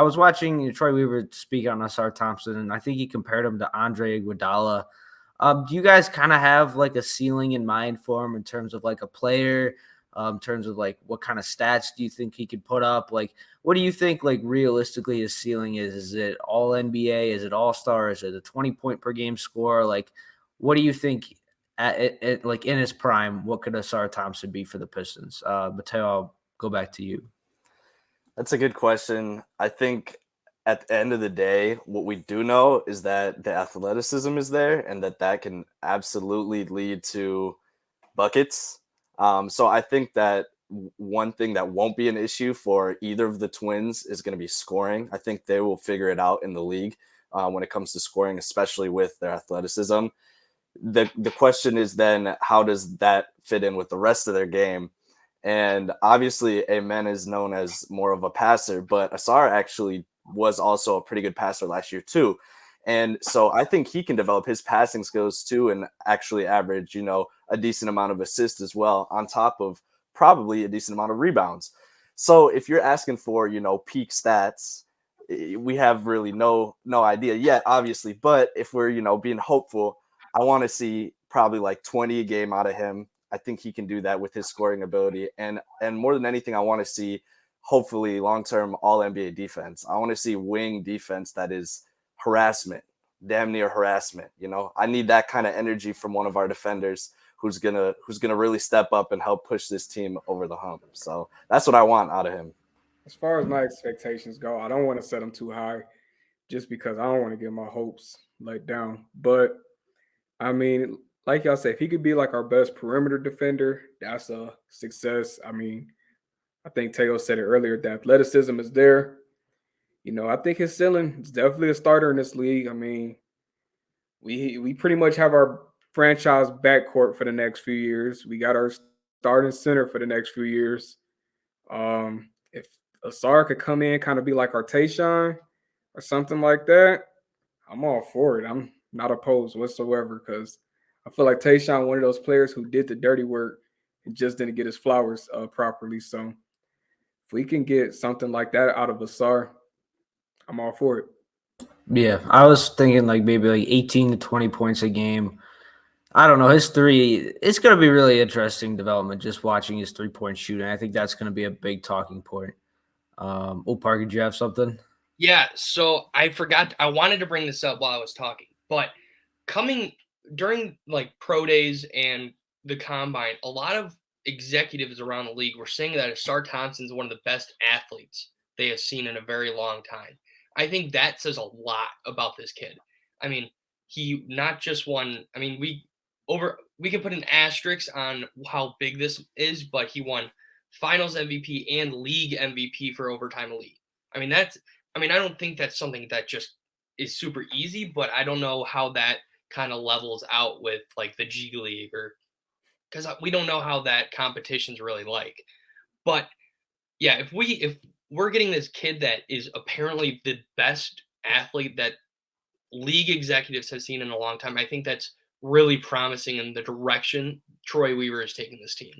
was watching Troy Weaver speak on Ausar Thompson, and I think he compared him to Andre Iguodala. Do you guys kind of have like a ceiling in mind for him in terms of like a player, in terms of like what kind of stats do you think he could put up? Like, what do you think like realistically his ceiling is? Is it all NBA? Is it all star? Is it a 20-point per game score? Like, what do you think like in his prime? What could Ausar Thompson be for the Pistons? Mateo, I'll go back to you. That's a good question. I think at the end of the day, what we do know is that the athleticism is there and that can absolutely lead to buckets. So I think that one thing that won't be an issue for either of the twins is going to be scoring. I think they will figure it out in the league when it comes to scoring, especially with their athleticism. The question is then, how does that fit in with the rest of their game? And obviously, Amen is known as more of a passer, but Ausar actually was also a pretty good passer last year too. And so I think he can develop his passing skills too and actually average, a decent amount of assists as well, on top of probably a decent amount of rebounds. So if you're asking for, peak stats, we have really no idea yet, obviously. But if we're, being hopeful, I want to see probably like 20 a game out of him. I think he can do that with his scoring ability. And more than anything, I want to see, hopefully, long-term all-NBA defense. I want to see wing defense that is harassment, damn near harassment. I need that kind of energy from one of our defenders who's gonna really step up and help push this team over the hump. So that's what I want out of him. As far as my expectations go, I don't want to set them too high just because I don't want to get my hopes let down. But I mean, like y'all say, if he could be like our best perimeter defender, that's a success. I mean, I think Teo said it earlier, the athleticism is there. I think his ceiling is definitely a starter in this league. I mean, we pretty much have our franchise backcourt for the next few years. We got our starting center for the next few years. If Ausar could come in, kind of be like our Tayshaun or something like that, I'm all for it. I'm not opposed whatsoever because I feel like Tayshaun, one of those players who did the dirty work and just didn't get his flowers properly. So if we can get something like that out of Ausar, I'm all for it. Yeah, I was thinking like maybe like 18 to 20 points a game. I don't know. His three, it's going to be really interesting development just watching his 3-point shooting. I think that's going to be a big talking point. Parker, did you have something? Yeah, so I forgot. I wanted to bring this up while I was talking, but coming during like pro days and the combine, a lot of executives around the league were saying that Ausar Thompson is one of the best athletes they have seen in a very long time. I think that says a lot about this kid. I mean, he not just won. I mean, we can put an asterisk on how big this is, but he won Finals MVP and League MVP for Overtime Elite. I mean, I don't think that's something that just is super easy, but I don't know how that kind of levels out with like the G League or because we don't know how that competition's really like. But yeah, if we're getting this kid that is apparently the best athlete that league executives have seen in a long time, I think that's really promising in the direction Troy Weaver is taking this team.